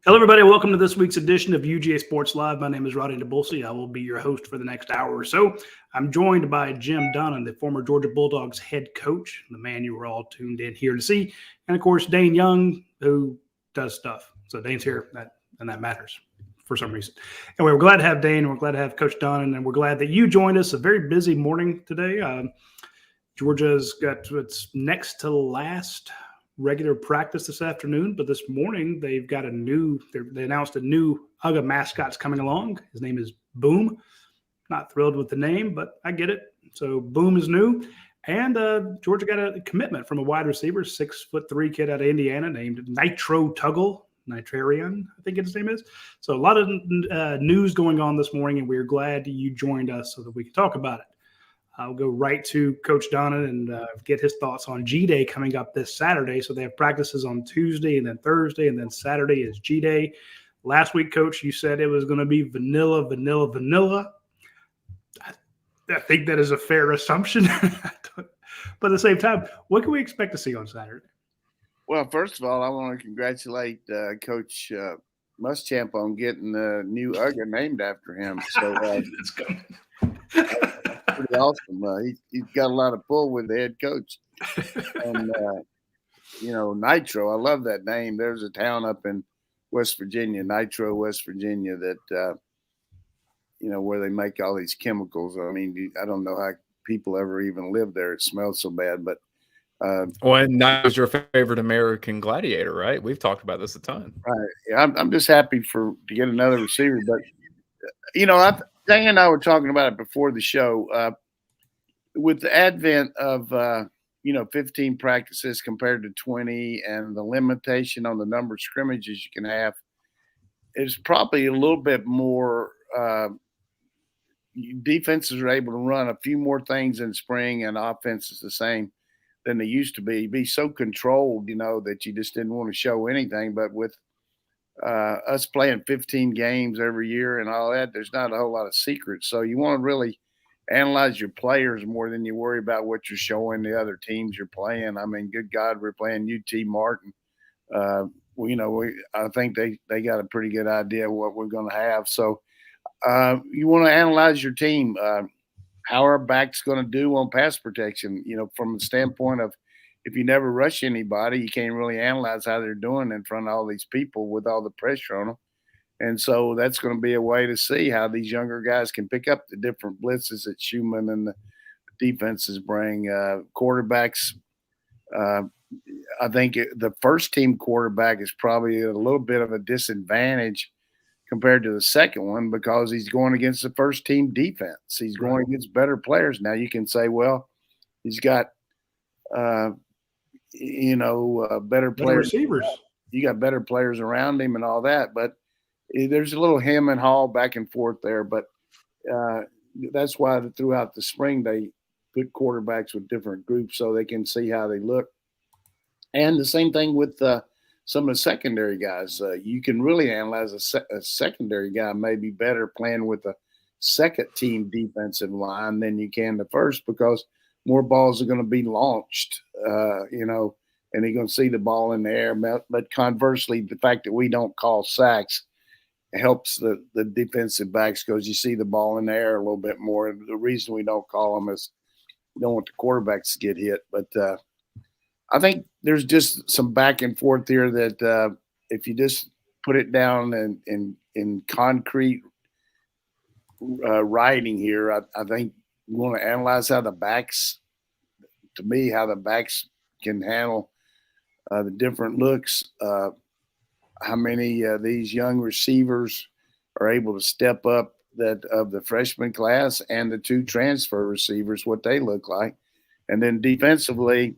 Hello, everybody. Welcome to this week's edition of UGASports Live. My name is Radi Nabulsi. I will be your host for the next hour or so. I'm joined by Jim Donnan, the former Georgia Bulldogs head coach, the man you were all tuned in here to see, and, of course, Dayne Young, who does stuff. So Dayne's here, and that matters for some reason. Anyway, we're glad to have Dayne, and we're glad to have Coach Donnan, and we're glad that you joined us. A very busy morning today. Georgia's got its next to last regular practice this afternoon, but this morning they've got they announced a new UGA mascot's coming along. His name is Boom. Not thrilled with the name, but I get it. So Boom is new. And Georgia got a commitment from a wide receiver, 6'3" kid out of Indiana named Nitro Tuggle. Nitrarian, I think his name is. So a lot of news going on this morning, and we're glad you joined us so that we can talk about it. I'll go right to Coach Donnan and get his thoughts on G-Day coming up this Saturday. So they have practices on Tuesday and then Thursday, and then Saturday is G-Day. Last week, Coach, you said it was going to be vanilla. I think that is a fair assumption. But at the same time, what can we expect to see on Saturday? Well, first of all, I want to congratulate Coach Muschamp on getting the new UGA named after him. So That's good. Pretty awesome. He's got a lot of pull with the head coach. And, Nitro, I love that name. There's a town up in West Virginia, Nitro, West Virginia, that, where they make all these chemicals. I mean, I don't know how people ever even live there. It smells so bad. But and that was your favorite American Gladiator, right? We've talked about this a ton. Right. Yeah, I'm just happy to get another receiver. But, Dayne and I were talking about it before the show. With the advent of 15 practices compared to 20, and the limitation on the number of scrimmages you can have, it's probably a little bit more. Defenses are able to run a few more things in spring, and offense is the same than they used to be so controlled, that you just didn't want to show anything. But with us playing 15 games every year and all that, there's not a whole lot of secrets. So you want to really analyze your players more than you worry about what you're showing the other teams you're playing. I mean, good God, we're playing UT Martin. I think they got a pretty good idea of what we're going to have. So you want to analyze your team. How our back's going to do on pass protection, from the standpoint of, if you never rush anybody, you can't really analyze how they're doing in front of all these people with all the pressure on them. And so that's going to be a way to see how these younger guys can pick up the different blitzes that Schumann and the defenses bring. Quarterbacks, I think the first team quarterback is probably a little bit of a disadvantage compared to the second one, because he's going against the first team defense. He's going against better players. Now you can say, well, he's got better players, receivers. You got better players around him and all that, but there's a little hem and haw back and forth there. But that's why throughout the spring they put quarterbacks with different groups so they can see how they look. And the same thing with some of the secondary guys. You can really analyze a secondary guy may be better playing with a second team defensive line than you can the first, because more balls are going to be launched, and you're going to see the ball in the air. But conversely, the fact that we don't call sacks helps the defensive backs, because you see the ball in the air a little bit more. And the reason we don't call them is we don't want the quarterbacks to get hit. But I think there's just some back and forth here that if you just put it down in concrete writing here, I think we want to analyze how the backs can handle the different looks. How many of these young receivers are able to step up that of the freshman class, and the two transfer receivers, what they look like. And then defensively,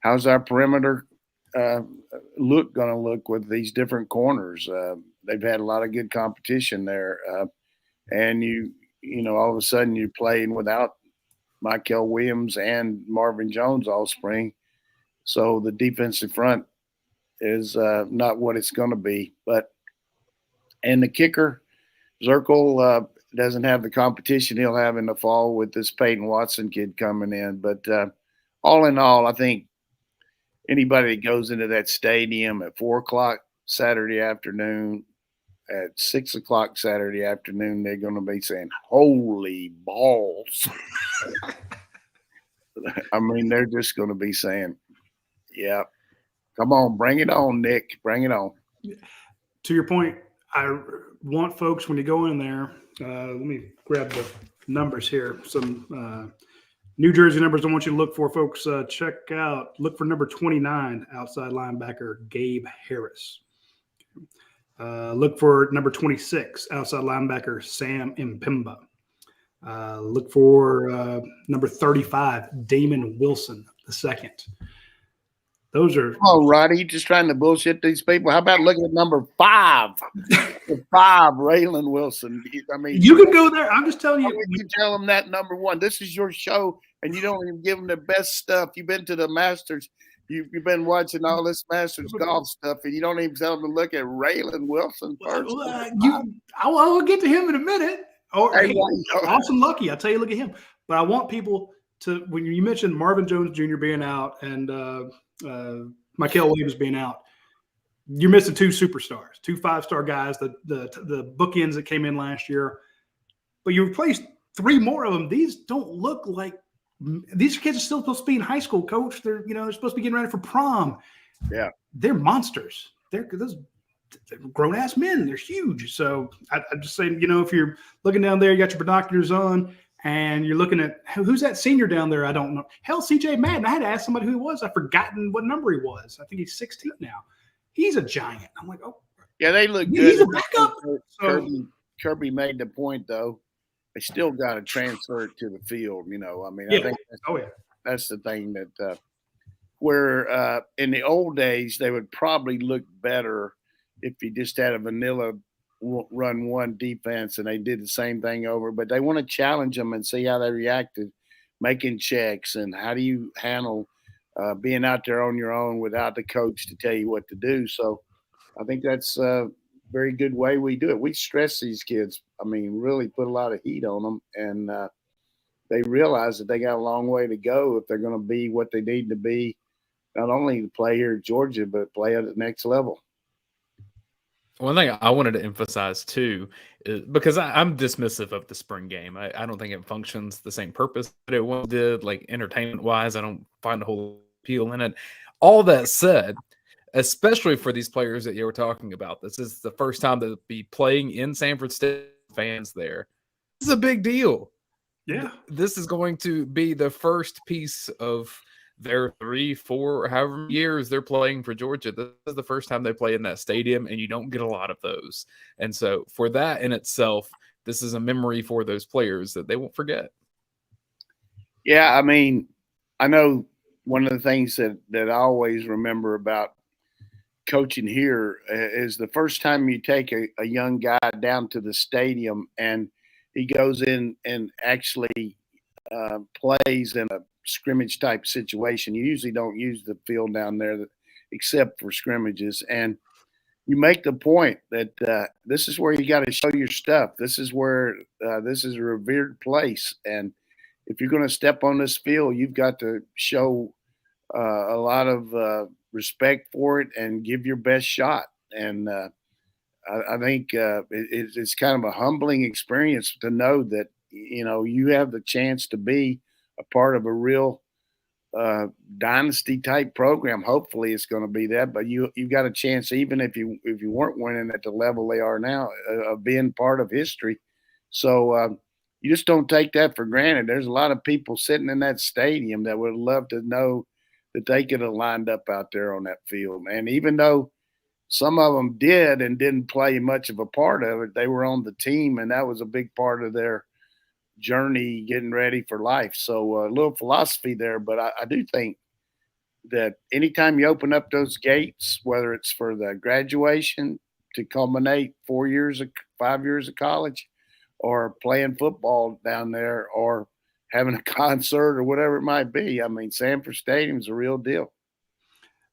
how's our perimeter look going to look with these different corners? They've had a lot of good competition there. And all of a sudden you're playing without Michael Williams and Marvin Jones all spring. So the defensive front is not what it's going to be. And the kicker, Zirkle, doesn't have the competition he'll have in the fall with this Peyton Watson kid coming in. But all in all, I think anybody that goes into that stadium at 4 o'clock Saturday afternoon, at 6 o'clock Saturday afternoon, they're going to be saying, "Holy balls." I mean, they're just going to be saying, "Yeah, come on, bring it on, Nick, bring it on." To your point, I want folks, when you go in there, let me grab the numbers here. Some New Jersey numbers I want you to look for, folks. Look for number 29, outside linebacker Gabe Harris. Look for number 26, outside linebacker Sam Impemba. Look for number 35, Damon Wilson II. Those are. Oh, Roddy, you just trying to bullshit these people. How about looking at number 5? 5, Raylan Wilson. I mean, you can go there. I'm just telling you. You tell them that number 1. This is your show, and you don't even give them the best stuff. You've been to the Masters. You've been watching all this Masters golf stuff, and you don't even tell them to look at Raylan Wilson first. I will get to him in a minute. Hey, Awesome Lucky. I'll tell you, look at him. But I want people to, when you mentioned Marvin Jones Jr. being out and Michael Williams being out, you're missing 2 superstars, 2 5-star guys, the bookends that came in last year. But you replaced 3 more of them. These don't look like these kids are still supposed to be in high school, coach. They're supposed to be getting ready for prom. Yeah. They're monsters. They're grown ass men. They're huge. So I just say, if you're looking down there, you got your binoculars on and you're looking at who's that senior down there. I don't know. Hell, CJ Madden. I had to ask somebody who he was. I've forgotten what number he was. I think he's 16 now. He's a giant. I'm like, oh yeah, they look good. He's a backup. Kirby made the point though. They still got to transfer it to the field. I mean, yeah. I think that's the thing that where in the old days they would probably look better if you just had a vanilla run one defense and they did the same thing over. But they want to challenge them and see how they reacted, making checks and how do you handle being out there on your own without the coach to tell you what to do. So I think that's very good way we do it. We stress these kids. I mean, really put a lot of heat on them, and they realize that they got a long way to go if they're going to be what they need to be, not only to play here at Georgia, but play at the next level. One thing I wanted to emphasize too is because I'm dismissive of the spring game. I don't think it functions the same purpose that it once did, like entertainment wise. I don't find a whole appeal in it. All that said, especially for these players that you were talking about, this is the first time they'll be playing in Sanford State, fans there. This is a big deal. Yeah. This is going to be the first piece of their 3, 4, however many years they're playing for Georgia. This is the first time they play in that stadium, and you don't get a lot of those. And so for that in itself, this is a memory for those players that they won't forget. Yeah, I mean, I know one of the things that I always remember about coaching here is the first time you take a young guy down to the stadium and he goes in and actually plays in a scrimmage type situation. You usually don't use the field down there except for scrimmages. And you make the point that this is where you got to show your stuff. This is where this is a revered place. And if you're going to step on this field, you've got to show a lot of respect for it and give your best shot. And I think it's kind of a humbling experience to know that, you have the chance to be a part of a real dynasty type program. Hopefully it's going to be that, but you've got a chance, even if you weren't winning at the level they are now, of being part of history. So you just don't take that for granted. There's a lot of people sitting in that stadium that would love to know that they could have lined up out there on that field. And even though some of them did and didn't play much of a part of it, they were on the team, and that was a big part of their journey getting ready for life. So a little philosophy there, but I do think that anytime you open up those gates, whether it's for the graduation to culminate 5 years of college, or playing football down there, or having a concert or whatever it might be, I mean, Sanford Stadium is a real deal.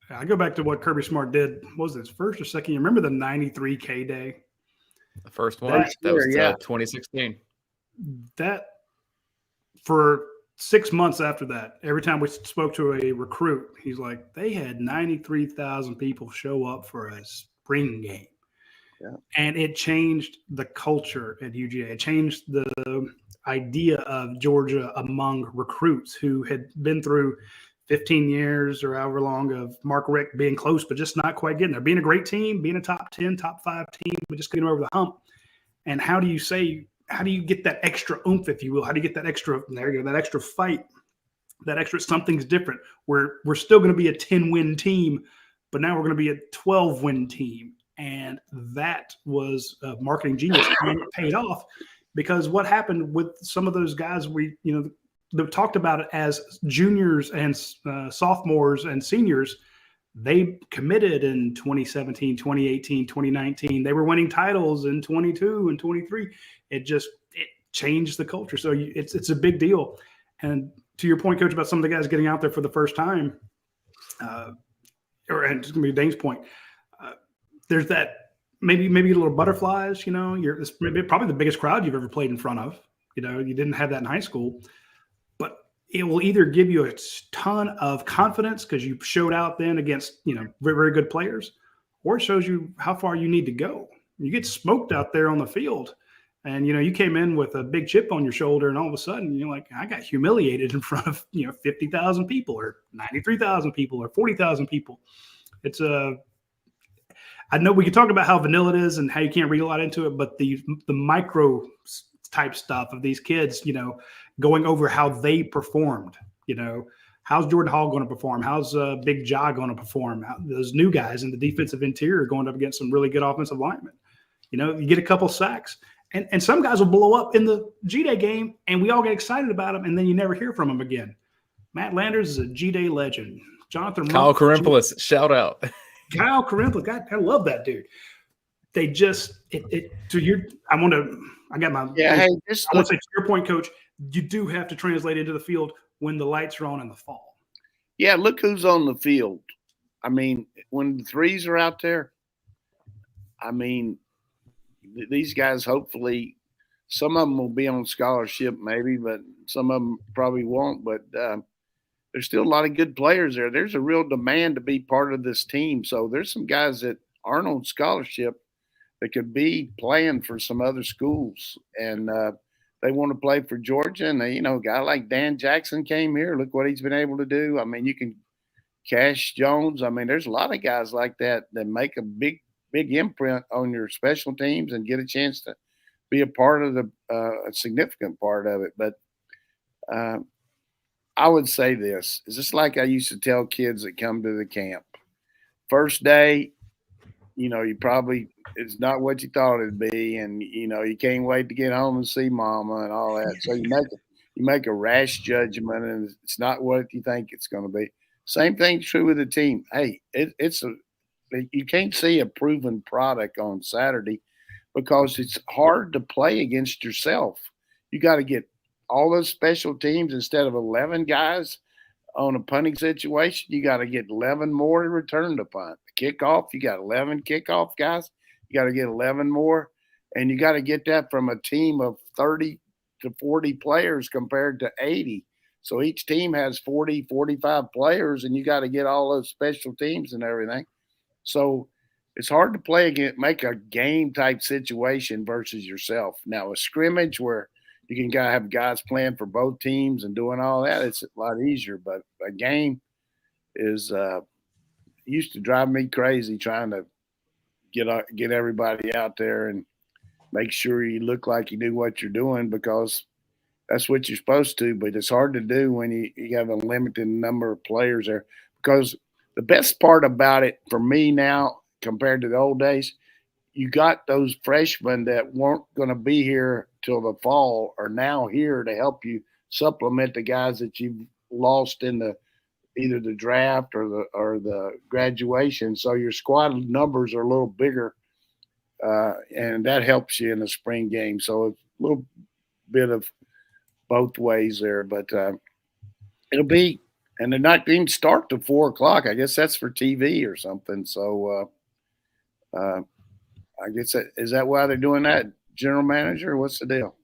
I go back to what Kirby Smart did. What was this, first or second? You remember the 93 K day? The first one that was yeah. 2016. That for 6 months after that, every time we spoke to a recruit, he's like, they had 93,000 people show up for a spring game. Yeah. And it changed the culture at UGA. It changed the idea of Georgia among recruits who had been through 15 years or however long of Mark Richt being close, but just not quite getting there. Being a great team, being a top 10, top 5 team, but just getting over the hump. And how do you get that extra oomph, if you will? How do you get that extra, there you go, that extra fight, that extra something's different? We're still going to be a 10-win team, but now we're going to be a 12-win team. And that was a marketing genius, and it paid off, because what happened with some of those guys they talked about it as juniors and sophomores and seniors, they committed in 2017, 2018, 2019. They were winning titles in 22 and 23. It changed the culture. So it's a big deal. And to your point, Coach, about some of the guys getting out there for the first time, and it's going to be Dayne's point, there's that maybe a little butterflies. It's probably the biggest crowd you've ever played in front of. You didn't have that in high school, but it will either give you a ton of confidence because you showed out then against very, very good players, or it shows you how far you need to go. You get smoked out there on the field, and you came in with a big chip on your shoulder, and all of a sudden you're like, I got humiliated in front of 50,000 people or 93,000 people or 40,000 people. It's I know we could talk about how vanilla it is and how you can't read a lot into it, but the micro type stuff of these kids, going over how they performed, how's Jordan Hall going to perform? How's Big Ja going to perform? Those new guys in the defensive interior going up against some really good offensive linemen. You get a couple sacks, and some guys will blow up in the G-Day game, and we all get excited about them, and then you never hear from them again. Matt Landers is a G-Day legend. Jonathan Kyle Karimpoulos, shout out. Kyle Karimpoulos, God, I love that dude. They just I want to say to your point, Coach, you do have to translate into the field when the lights are on in the fall. Yeah, look who's on the field. I mean, when the threes are out there, I mean, these guys, hopefully, some of them will be on scholarship maybe, but some of them probably won't. But there's still a lot of good players there. There's a real demand to be part of this team. So there's some guys that aren't on scholarship that could be playing for some other schools. And they want to play for Georgia. And, a guy like Dan Jackson came here. Look what he's been able to do. I mean, you can Cash Jones. I mean, there's a lot of guys like that make a big imprint on your special teams and get a chance to be a part of a significant part of it. But I would say this is just like I used to tell kids that come to the camp. First day, you probably it's not what you thought it'd be, and you can't wait to get home and see mama and all that. So you make a rash judgment, and it's not what you think it's going to be. Same thing's true with the team. Hey, you can't see a proven product on Saturday because it's hard to play against yourself. You got to get all those special teams instead of 11 guys on a punting situation. You got to get 11 more to return the punt. Kickoff, you got 11 kickoff guys. You got to get 11 more, and you got to get that from a team of 30 to 40 players compared to 80. So each team has 40, 45 players, and you got to get all those special teams and everything. So it's hard to play against, make a game type situation versus yourself. Now, a scrimmage where you can have guys playing for both teams and doing all that, it's a lot easier. But a game is used to drive me crazy trying to get everybody out there and make sure you look like you knew what you're doing, because that's what you're supposed to. But it's hard to do when you have a limited number of players there. Because the best part about it for me now compared to the old days, you got those freshmen that weren't going to be here till the fall are now here to help you supplement the guys that you've lost in either the draft or the graduation. So your squad numbers are a little bigger, and that helps you in the spring game. So a little bit of both ways there, but it'll be and they're not even start till 4 o'clock. I guess that's for TV or something. So I guess is that why they're doing that, general manager? What's the deal?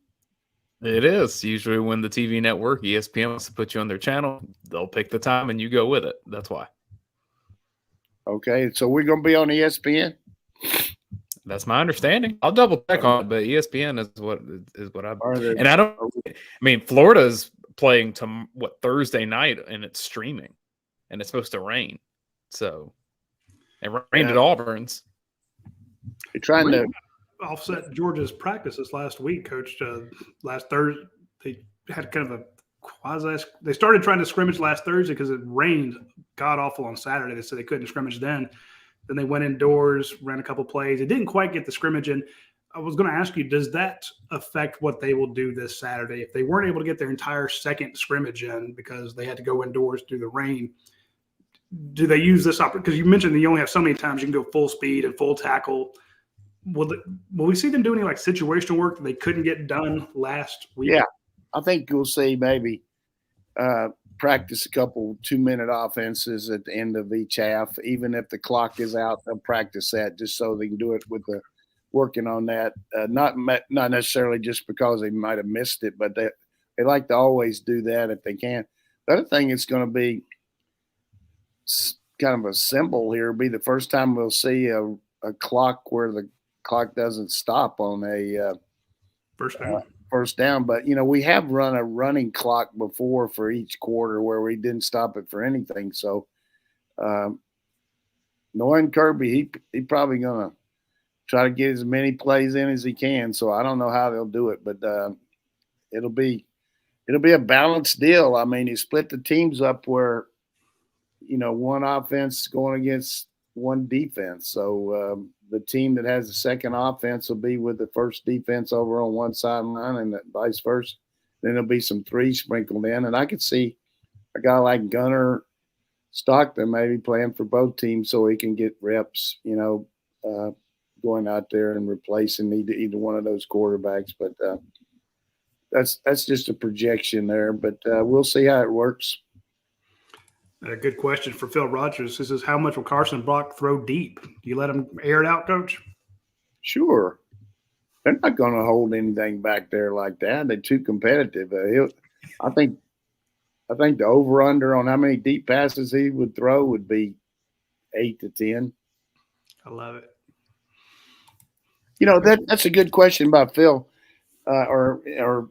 It is usually when the TV network, ESPN, wants to put you on their channel, they'll pick the time and you go with it. That's why. Okay, so we're going to be on ESPN. That's my understanding. I'll double check on it, but ESPN is what I've. And I don't. I mean, Florida's playing to Thursday night, and it's streaming, and it's supposed to rain. So it rained at Auburn's. You're trying to offset Georgia's practices last week, Coach. Last Thursday, they had kind of a quasi. They started trying to scrimmage last Thursday because it rained god awful on Saturday. They said they couldn't scrimmage then. Then they went indoors, ran a couple plays. It didn't quite get the scrimmage in. I was going to ask you, does that affect what they will do this Saturday? If they weren't able to get their entire second scrimmage in because they had to go indoors through the rain, do they use this opportunity? Because you mentioned that you only have so many times you can go full speed and full tackle. Will we see them do any like situational work that they couldn't get done last week? Yeah, I think you'll see maybe practice a couple 2-minute offenses at the end of each half. Even if the clock is out, they'll practice that just so they can do it with the working on that. Not necessarily just because they might have missed it, but they like to always do that if they can. The other thing it's going to be kind of a symbol here will be the first time we'll see a clock where the clock doesn't stop on a first down. But, we have run a running clock before for each quarter where we didn't stop it for anything. So knowing Kirby, he probably going to try to get as many plays in as he can. So I don't know how they'll do it, but it'll be a balanced deal. I mean, you split the teams up where, one offense going against one defense. So the team that has the second offense will be with the first defense over on one sideline and vice versa. Then there'll be some threes sprinkled in. And I could see a guy like Gunner Stockton maybe playing for both teams so he can get reps, going out there and replacing either one of those quarterbacks. But that's just a projection there. But we'll see how it works. A good question for Phil Rogers. This is how much will Carson Block throw deep? Do you let him air it out, Coach? Sure. They're not going to hold anything back there like that. They're too competitive. I think the over-under on how many deep passes he would throw would be 8 to 10. I love it. That's a good question by Phil or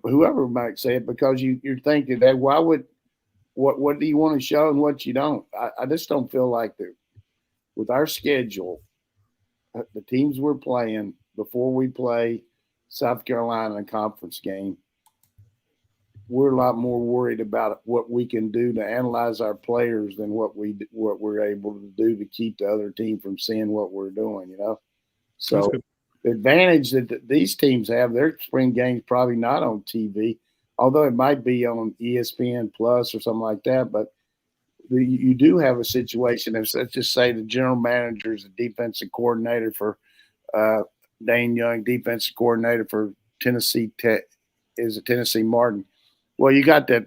whoever might say it, because you're thinking that what do you want to show and what you don't? I just don't feel like with our schedule, the teams we're playing before we play South Carolina in a conference game, we're a lot more worried about what we can do to analyze our players than what we're able to do to keep the other team from seeing what we're doing, So the advantage that these teams have, their spring game's probably not on TV, although it might be on ESPN Plus or something like that. But you do have a situation. If let's just say the general manager is the defensive coordinator for Dayne Young, defensive coordinator for Tennessee Tech, is a Tennessee Martin. Well, you got that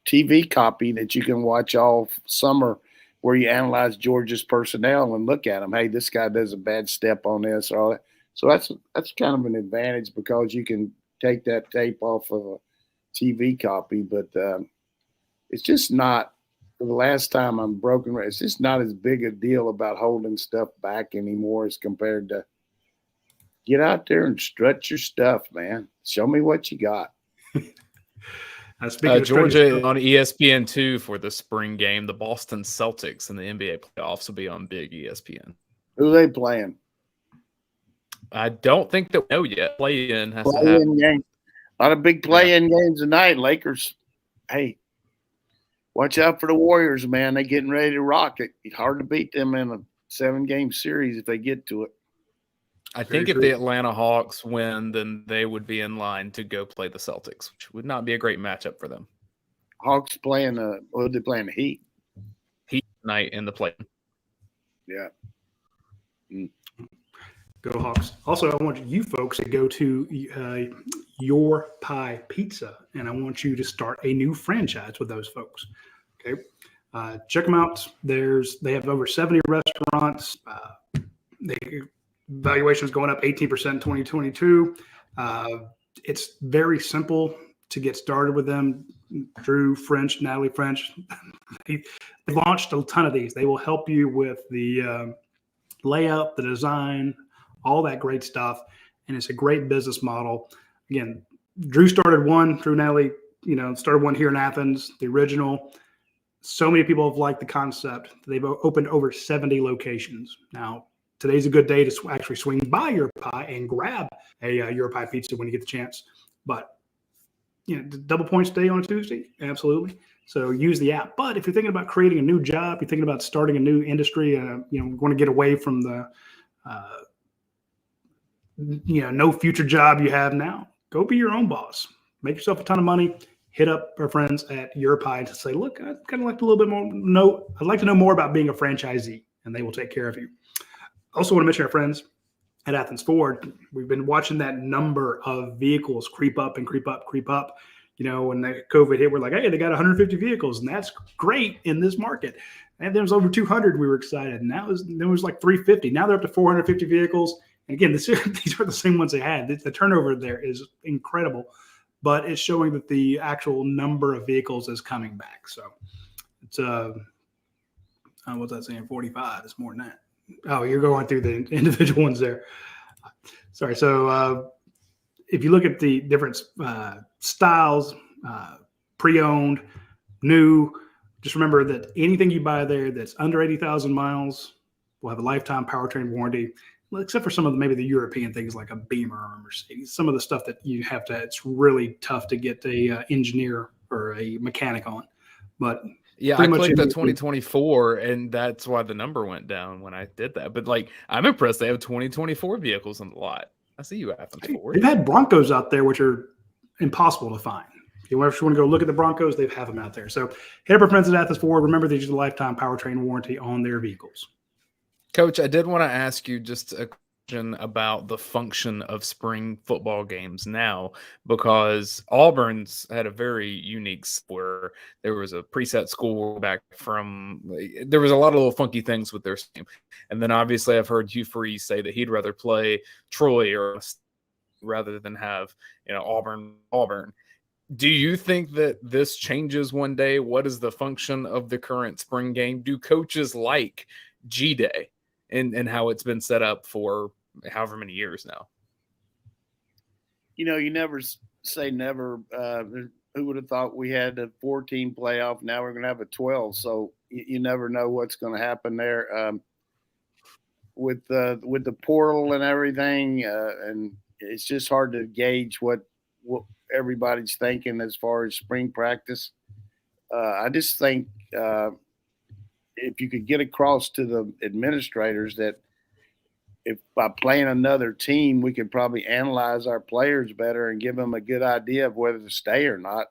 TV copy that you can watch all summer where you analyze Georgia's personnel and look at them. Hey, this guy does a bad step on this or all that. So that's kind of an advantage because you can take that tape off of a TV copy. But it's just not – the last time I'm broken, it's just not as big a deal about holding stuff back anymore as compared to get out there and strut your stuff, man. Show me what you got. Georgia on ESPN2 for the spring game. The Boston Celtics in the NBA playoffs will be on big ESPN. Who are they playing? I don't think that we know yet. Play-in has to happen. Game. A lot of big play-in games tonight. Lakers, hey, watch out for the Warriors, man. They're getting ready to rock it. It's hard to beat them in a 7-game series if they get to it. I think if the Atlanta Hawks win, then they would be in line to go play the Celtics, which would not be a great matchup for them. Hawks playing what are they playing? The Heat? Heat tonight in the play. Yeah. Go Hawks. Also, I want you folks to go to Your Pie Pizza, and I want you to start a new franchise with those folks. Okay, check them out. They have over 70 restaurants. Valuation is going up 18% in 2022. It's very simple to get started with them. Drew French, Natalie French, they launched a ton of these. They will help you with the layout, the design, all that great stuff. And it's a great business model. Again, Drew started one, Drew Natalie, started one here in Athens, the original. So many people have liked the concept. They've opened over 70 locations. Now, today's a good day to actually swing by Your Pie and grab a Your Pie pizza when you get the chance. But, double points day on a Tuesday? Absolutely. So use the app. But if you're thinking about creating a new job, you're thinking about starting a new industry, want to get away from the, no future job you have now, go be your own boss. Make yourself a ton of money. Hit up our friends at Your Pie to say, look, I'd kind of like a little bit more. I'd like to know more about being a franchisee, and they will take care of you. Also want to mention our friends at Athens Ford. We've been watching that number of vehicles creep up and creep up. When the COVID hit, we're like, hey, they got 150 vehicles, and that's great in this market. And there was over 200. We were excited. And there was like 350. Now they're up to 450 vehicles. And again, these are the same ones they had. The turnover there is incredible, but it's showing that the actual number of vehicles is coming back. So it's what's that saying? 45. It's more than that. Oh, you're going through the individual ones there. Sorry. So if you look at the different styles, pre-owned, new, just remember that anything you buy there that's under 80,000 miles will have a lifetime powertrain warranty, except for some of maybe the European things like a Beamer or a Mercedes. Some of the stuff that you have to, it's really tough to get a engineer or a mechanic on. But yeah, I clicked the 2024, and that's why the number went down when I did that. But I'm impressed they have 2024 vehicles in the lot. I see you, Athens Ford. They've had Broncos out there, which are impossible to find. If you want to go look at the Broncos, they have them out there. So hit up our friends at Athens Ford. Remember, they use a lifetime powertrain warranty on their vehicles. Coach, I did want to ask you just a question about the function of spring football games now, because Auburn's had a very unique where there was a preset score back from, there was a lot of little funky things with their team. And then obviously I've heard Hugh Freeze say that he'd rather play Troy or rather than have, Auburn. Do you think that this changes one day? What is the function of the current spring game? Do coaches like G-Day and how it's been set up for however many years now? You never say never. Who would have thought we had a 14 playoff? Now we're going to have a 12. So you never know what's going to happen there with the portal and everything. And it's just hard to gauge what everybody's thinking as far as spring practice. I just think if you could get across to the administrators that if by playing another team, we could probably analyze our players better and give them a good idea of whether to stay or not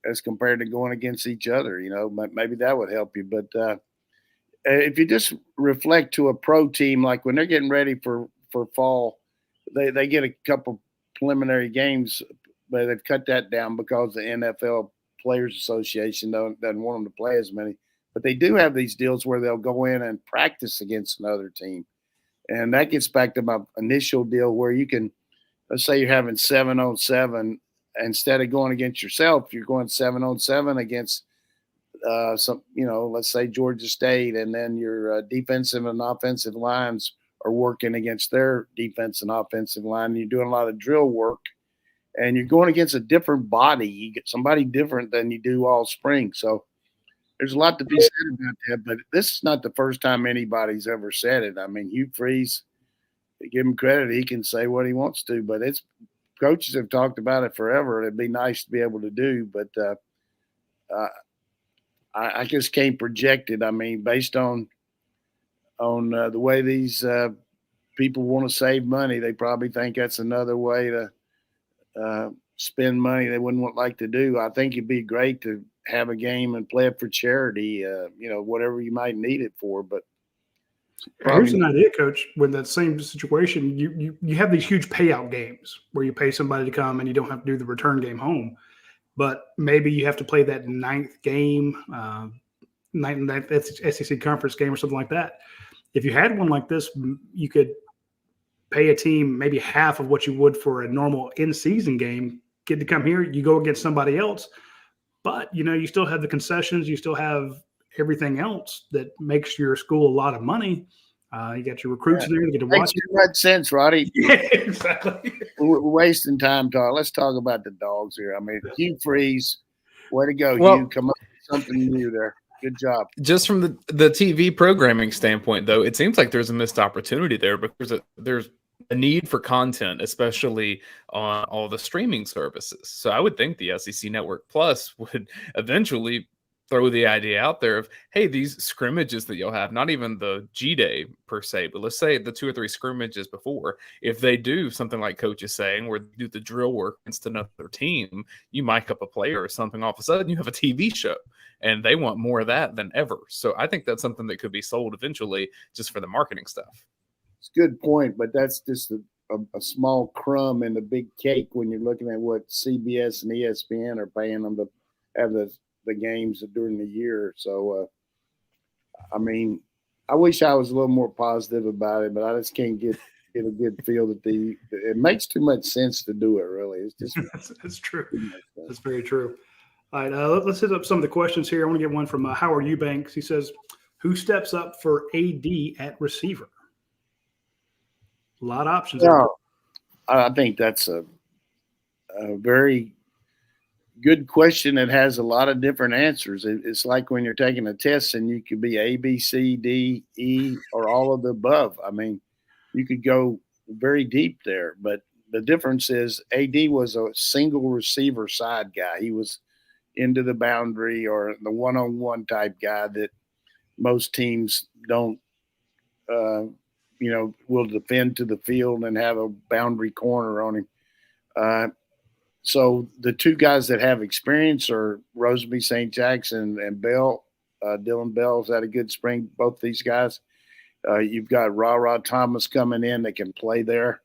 as compared to going against each other. Maybe that would help you. But if you just reflect to a pro team, like when they're getting ready for fall, they get a couple preliminary games, but they've cut that down because the NFL Players Association doesn't want them to play as many. But they do have these deals where they'll go in and practice against another team. And that gets back to my initial deal where you can, let's say you're having 7-on-7. Instead of going against yourself, you're going 7-on-7 against let's say Georgia State, and then your defensive and offensive lines are working against their defense and offensive line. You're doing a lot of drill work, and you're going against a different body. You get somebody different than you do all spring. So there's a lot to be said about that, but this is not the first time anybody's ever said it. I mean, Hugh Freeze, give him credit, he can say what he wants to, but coaches have talked about it forever. It'd be nice to be able to do, but I just can't project it. I mean, based on the way these people want to save money, they probably think that's another way to spend money they wouldn't like to do. I think it'd be great to have a game and play it for charity, whatever you might need it for. But Here's an idea, Coach. When that same situation, you have these huge payout games where you pay somebody to come and you don't have to do the return game home. But maybe you have to play that ninth game, ninth SEC conference game or something like that. If you had one like this, you could pay a team maybe half of what you would for a normal in-season game, get to come here, you go against somebody else. But, you still have the concessions, you still have everything else that makes your school a lot of money. You got your recruits in there. You get to watch. Makes too much sense, Roddy. Yeah, exactly. We're wasting time talking. Let's talk about the dogs here. I mean, Hugh Freeze, way to go, Well, Hugh. Come up with something new there. Good job. Just from the TV programming standpoint, though, it seems like there's a missed opportunity there because there's a need for content, especially on all the streaming services. So I would think the SEC Network Plus would eventually throw the idea out there of, hey, these scrimmages that you'll have, not even the G-Day per se, but let's say the 2 or 3 scrimmages before, if they do something like Coach is saying, where they do the drill work against another team, you mic up a player or something, all of a sudden you have a TV show, and they want more of that than ever. So I think that's something that could be sold eventually just for the marketing stuff. It's a good point, but that's just a small crumb in the big cake when you're looking at what CBS and ESPN are paying them to have the games during the year. So, I mean, I wish I was a little more positive about it, but I just can't get a good feel that it makes too much sense to do it, really. It's just that's true. That's very true. All right, let's hit up some of the questions here. I want to get one from Howard Eubanks. He says, who steps up for AD at receiver? A lot of options. Yeah, I think that's a very good question that has a lot of different answers. It's like when you're taking a test and you could be A, B, C, D, E, or all of the above. I mean, you could go very deep there, but the difference is AD was a single receiver side guy. He was into the boundary or the one-on-one type guy that most teams don't, will defend to the field and have a boundary corner on him. So the two guys that have experience are Roseby St. Jackson and Bell. Dylan Bell's had a good spring, both these guys. You've got Ra Thomas coming in that can play there,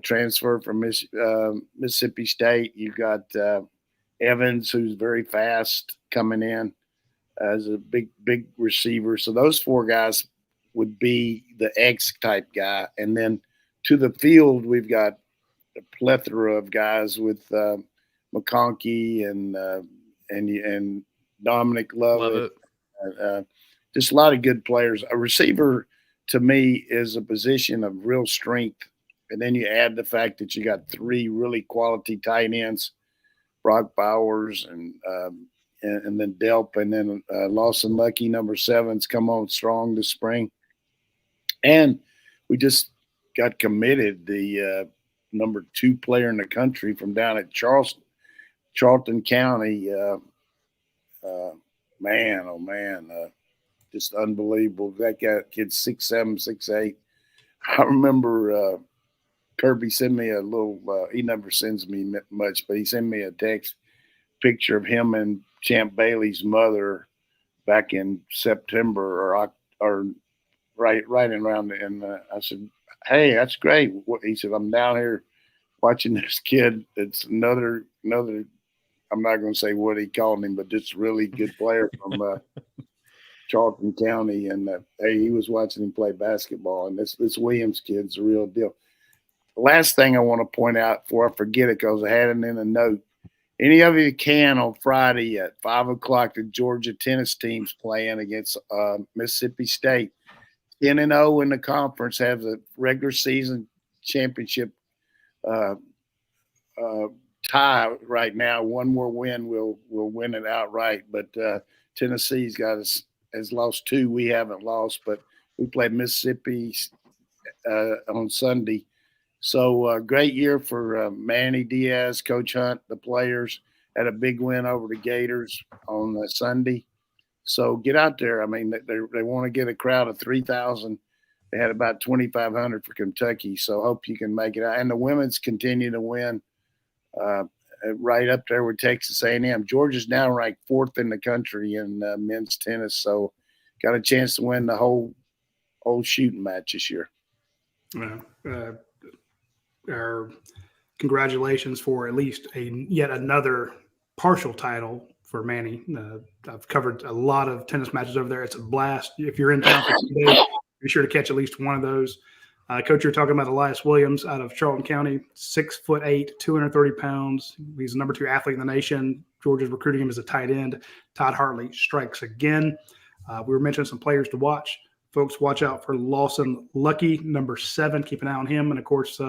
transfer from Mississippi State. You've got Evans, who's very fast, coming in as a big receiver. So those 4 guys would be the X-type guy. And then to the field, we've got a plethora of guys with McConkey and Dominic Lovett. Just a lot of good players. A receiver, to me, is a position of real strength. And then you add the fact that you got 3 really quality tight ends, Brock Bowers and then Delp, and then Lawson Lucky, number 7's come on strong this spring. And we just got committed the number 2 player in the country from down at Charlton County. Man, oh man, just unbelievable. That kid's 6'7", 6'8". I remember Kirby sent me a little. He never sends me much, but he sent me a text picture of him and Champ Bailey's mother back in September or right around. And I said, "Hey, that's great." He said, "I'm down here watching this kid. It's another. I'm not going to say what he called him, but just really good player from Charlton County. And hey, he was watching him play basketball. And this Williams kid's a real deal." The last thing I want to point out before I forget it, because I had it in a note. Any of you can on Friday at 5:00, the Georgia tennis team's playing against Mississippi State. 10-0 in the conference, have the regular season championship tie right now. One more win will win it outright. But Tennessee's has lost 2. We haven't lost, but we played Mississippi on Sunday. So great year for Manny Diaz, Coach Hunt, the players. Had a big win over the Gators on Sunday. So get out there. I mean, they want to get a crowd of 3,000. They had about 2,500 for Kentucky. So hope you can make it out. And the women's continue to win right up there with Texas A&M. Georgia's now ranked 4th in the country in men's tennis. So got a chance to win the whole whole shooting match this year. Our congratulations for at least yet another partial title for Manny. I've covered a lot of tennis matches over there. It's a blast. If you're in town for today, be sure to catch at least one of those. Coach, you're talking about Elias Williams out of Charlton County, 6'8", 230 pounds. He's the number 2 athlete in the nation. Georgia's recruiting him as a tight end. Todd Hartley strikes again. We were mentioning some players to watch. Folks, watch out for Lawson Lucky, number 7. Keep an eye on him. And, of course,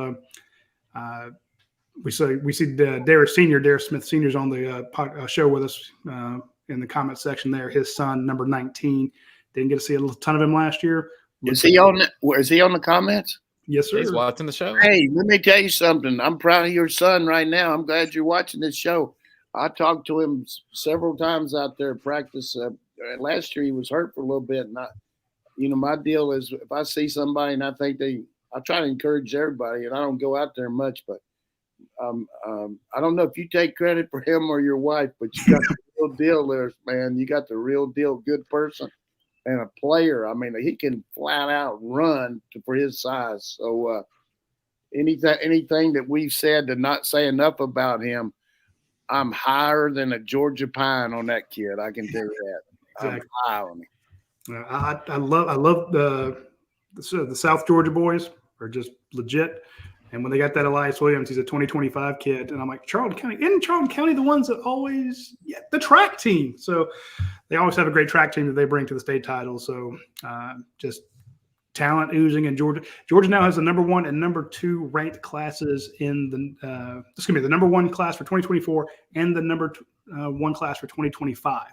we see Darius Smith Sr. is on the show with us in the comment section there. His son, number 19. Didn't get to see a ton of him last year. Is he on the comments? Yes, sir. He's watching the show. Hey, let me tell you something. I'm proud of your son right now. I'm glad you're watching this show. I talked to him several times out there at practice. Last year he was hurt for a little bit. And my deal is if I see somebody and I think I try to encourage everybody, and I don't go out there much, but I don't know if you take credit for him or your wife, but you got the real deal there, man. You got the real deal, good person. And a player, I mean, he can flat out run for his size. So anything that we've said to not say enough about him, I'm higher than a Georgia pine on that kid. I can tell you that. Exactly. I'm high on him. I love the South Georgia boys are just legit. And when they got that Elias Williams, he's a 2025 kid. And I'm like, Charlton County, the ones that always the track team. So they always have a great track team that they bring to the state title. So just talent oozing in Georgia. Georgia now has the number 1 and number 2 ranked classes in the number 1 class for 2024 and the number 1 class for 2025.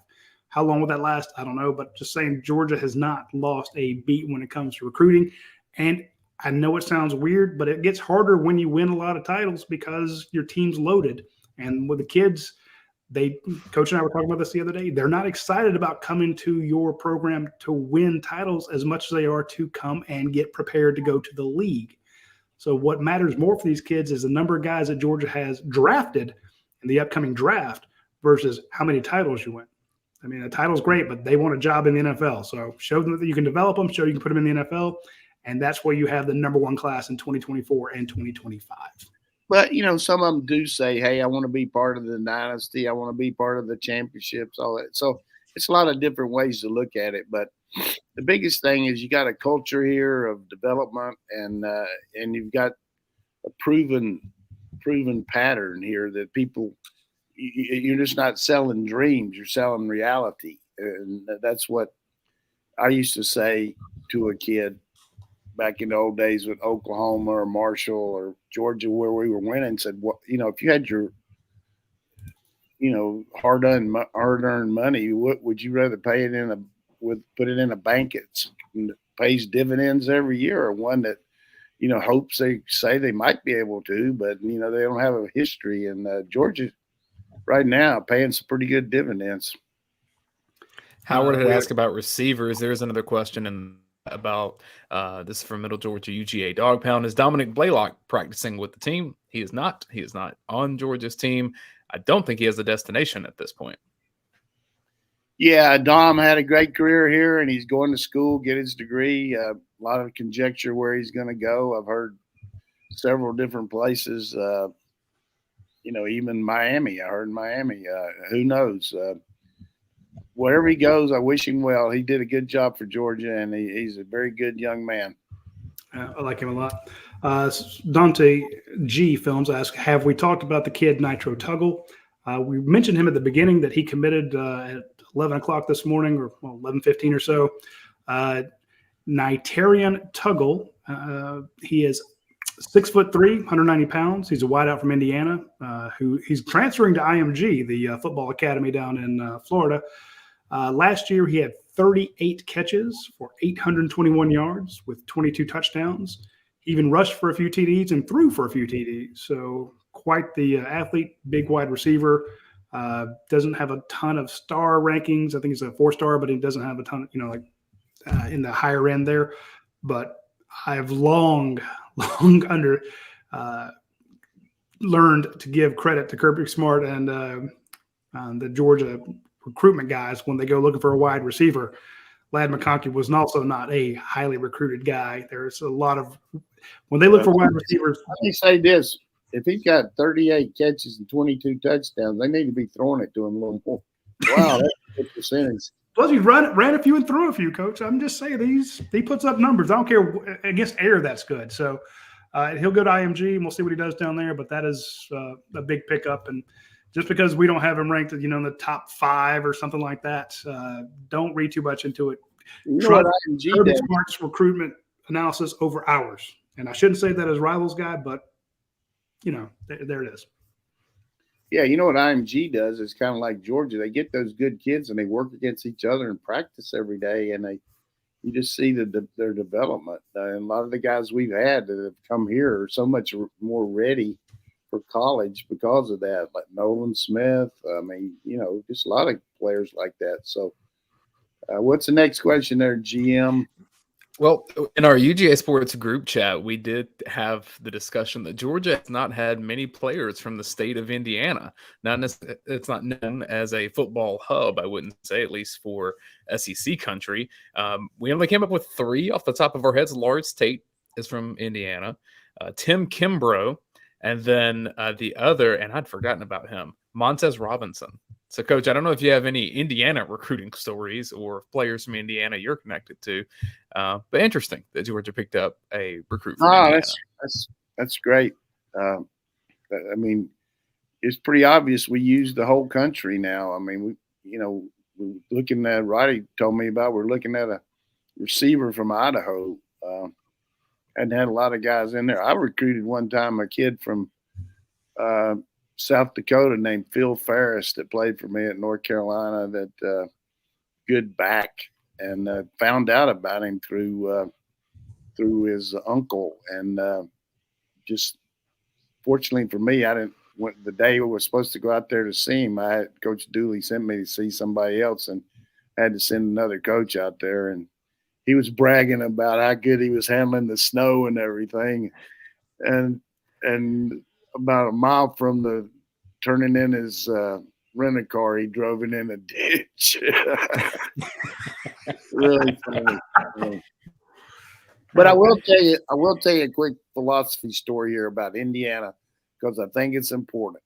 How long will that last? I don't know. But just saying, Georgia has not lost a beat when it comes to recruiting. And I know it sounds weird, but it gets harder when you win a lot of titles because your team's loaded. And with the kids, Coach and I were talking about this the other day, they're not excited about coming to your program to win titles as much as they are to come and get prepared to go to the league. So what matters more for these kids is the number of guys that Georgia has drafted in the upcoming draft versus how many titles you win. I mean, a title's great, but they want a job in the NFL. So show them that you can develop them, show you can put them in the NFL. And that's where you have the number 1 class in 2024 and 2025. But, some of them do say, hey, I want to be part of the dynasty. I want to be part of the championships, all that. So it's a lot of different ways to look at it. But the biggest thing is you got a culture here of development and you've got a proven pattern here that people – you're just not selling dreams. You're selling reality. And that's what I used to say to a kid back in the old days with Oklahoma or Marshall or Georgia where we were winning, said, well, if you had your, hard-earned money, what would you rather pay it put it in a bank that pays dividends every year, or one that, hopes they say they might be able to, but, they don't have a history. And Georgia right now paying some pretty good dividends. Howard had asked about receivers. There's another question about this from Middle Georgia UGA Dog Pound. Is Dominic Blaylock practicing with the team? He is not. He is not on Georgia's team. I don't think he has a destination at this point. Yeah, Dom had a great career here, and he's going to school, get his degree. A lot of conjecture where he's going to go. I've heard several different places, even Miami. I heard Miami. Who knows? Wherever he goes, I wish him well. He did a good job for Georgia, and he's a very good young man. I like him a lot. Dante G. Films asks, have we talked about the kid Nitro Tuggle? We mentioned him at the beginning that he committed at 11 o'clock this morning, or 11:15 or so. Nitarian Tuggle, he is 6'3", 190 pounds. He's a wideout from Indiana he's transferring to IMG, the football academy down in Florida. Last year, he had 38 catches for 821 yards with 22 touchdowns. He even rushed for a few TDs and threw for a few TDs. So quite the athlete, big wide receiver. Doesn't have a ton of star rankings. I think he's a 4-star, but he doesn't have a ton, in the higher end there. But I've long learned to give credit to Kirby Smart and the Georgia recruitment guys when they go looking for a wide receiver. Lad McConkey was also not a highly recruited guy. There's a lot of when they look for wide receivers. Let me say this: if he's got 38 catches and 22 touchdowns, they need to be throwing it to him a little more. Wow, that's a good percentage. Plus, he ran a few and threw a few, Coach. I'm just saying he puts up numbers. I don't care against air. That's good. So he'll go to IMG, and we'll see what he does down there. But that is a big pickup. And just because we don't have him ranked, in the top 5 or something like that, don't read too much into it. You know what IMG does? Smart's recruitment analysis over ours. And I shouldn't say that as rivals guy, but there it is. Yeah, you know what IMG does is kind of like Georgia. They get those good kids and they work against each other in practice every day, and you just see their development. And a lot of the guys we've had that have come here are so much more ready for college because of that, like Nolan Smith. I mean, just a lot of players like that. So what's the next question there, GM? Well, in our UGA Sports group chat, we did have the discussion that Georgia has not had many players from the state of Indiana. It's not known as a football hub, I wouldn't say, at least for SEC country. We only came up with 3 off the top of our heads. Lawrence Tate is from Indiana, Tim Kimbrough, and then the other, and I'd forgotten about him, Montez Robinson. So, Coach, I don't know if you have any Indiana recruiting stories or players from Indiana you're connected to, but interesting that Georgia picked up a recruit from Indiana. That's great. I mean, it's pretty obvious we use the whole country now. I mean, we're looking at, Radi told me about, we're looking at a receiver from Idaho. And had a lot of guys in there. I recruited one time a kid from South Dakota named Phil Ferris that played for me at North Carolina, that good back, and found out about him through his uncle. And just fortunately for me, the day we were supposed to go out there to see him, Coach Dooley sent me to see somebody else, and I had to send another coach out there, and he was bragging about how good he was handling the snow and everything. And about a mile from turning in his rental car, he drove it in a ditch. Really funny. But I will tell you a quick philosophy story here about Indiana, because I think it's important.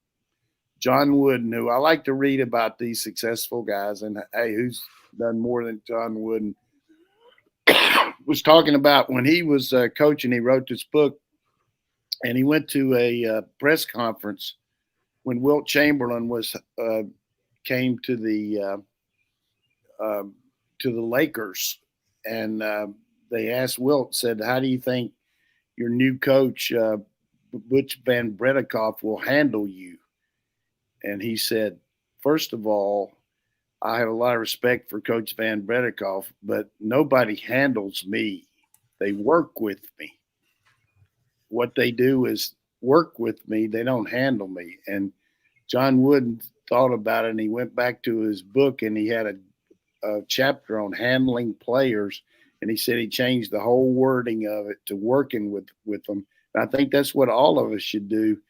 John Wooden, who I like to read about these successful guys, and hey, who's done more than John Wooden, was talking about when he was coaching. He wrote this book, and he went to a press conference when Wilt Chamberlain came to the Lakers, and they asked Wilt, said, "How do you think your new coach Butch Van Bredikoff will handle you?" And he said, "First of all, I have a lot of respect for Coach Van Bredikoff, but nobody handles me. They work with me. What they do is work with me. They don't handle me." And John Wooden thought about it, and he went back to his book, and he had a chapter on handling players, and he said he changed the whole wording of it to working with them. And I think that's what all of us should do,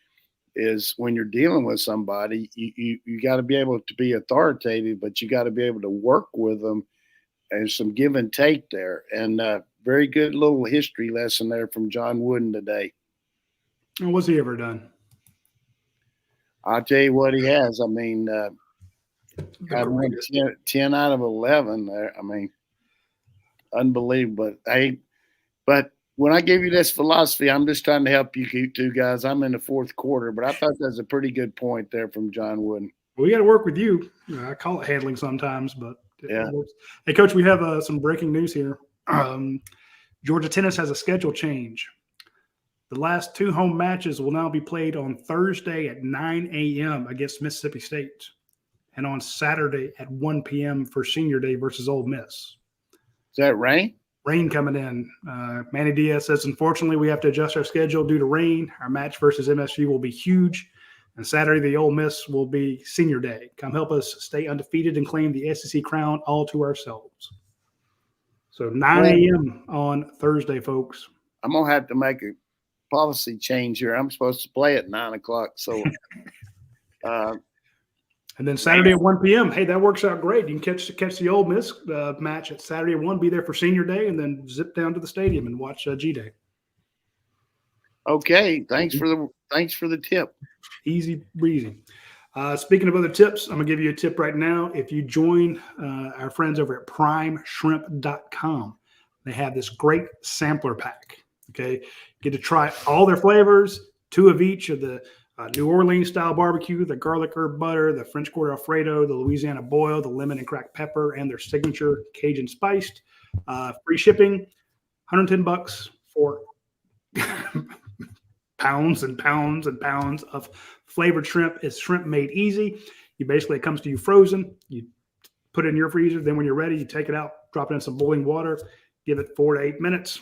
is when you're dealing with somebody, you got to be able to be authoritative, but you got to be able to work with them. And some give and take there. And very good little history lesson there from John Wooden today. And what's he ever done? I'll tell you what he has. I mean, I won 10 out of 11 there. I mean, unbelievable. But when I give you this philosophy, I'm just trying to help you two guys. I'm in the 4th quarter, but I thought that was a pretty good point there from John Wooden. Well, we got to work with you. I call it handling sometimes, but yeah. Hey, Coach, we have some breaking news here. Georgia tennis has a schedule change. The last 2 home matches will now be played on Thursday at 9 a.m. against Mississippi State, and on Saturday at 1 p.m. for Senior Day versus Ole Miss. Is that rain? Rain coming in. Manny Diaz says, unfortunately, we have to adjust our schedule due to rain. Our match versus MSU will be huge. And Saturday, the Ole Miss will be Senior Day. Come help us stay undefeated and claim the SEC crown all to ourselves. So 9 a.m. on Thursday, folks. I'm going to have to make a policy change here. I'm supposed to play at 9 o'clock. So And then Saturday at 1 p.m., hey, that works out great. You can catch the Ole Miss match at Saturday at 1, be there for senior day, and then zip down to the stadium and watch G-Day. Okay, thanks for the tip. Easy breezy. Speaking of other tips, I'm going to give you a tip right now. If you join our friends over at primeshrimp.com, they have this great sampler pack. Okay, you get to try all their flavors, 2 of each of the New Orleans style barbecue, the garlic herb butter, the French Quarter Alfredo, the Louisiana boil, the lemon and cracked pepper, and their signature Cajun spiced. Free shipping, $110 for pounds and pounds and pounds of flavored shrimp. It's shrimp made easy. It comes to you frozen. You put it in your freezer. Then when you're ready, you take it out, drop it in some boiling water, give it 4 to 8 minutes.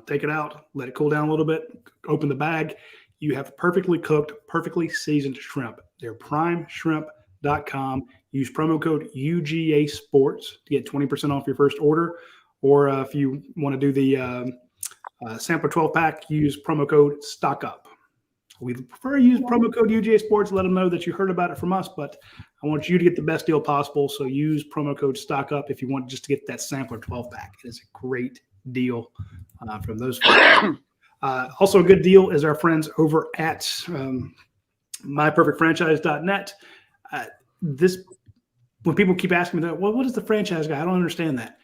Take it out, let it cool down a little bit, open the bag. You have perfectly cooked, perfectly seasoned shrimp. They're primeshrimp.com. Use promo code UGASports to get 20% off your first order. Or if you want to do the sampler 12-pack, use promo code STOCKUP. We prefer to use promo code UGASports. Let them know that you heard about it from us, but I want you to get the best deal possible. So use promo code STOCKUP if you want just to get that sampler 12-pack. It is a great deal from those folks. Also a good deal is our friends over at myperfectfranchise.net. When people keep asking me that, well, what is the franchise guy? I don't understand that.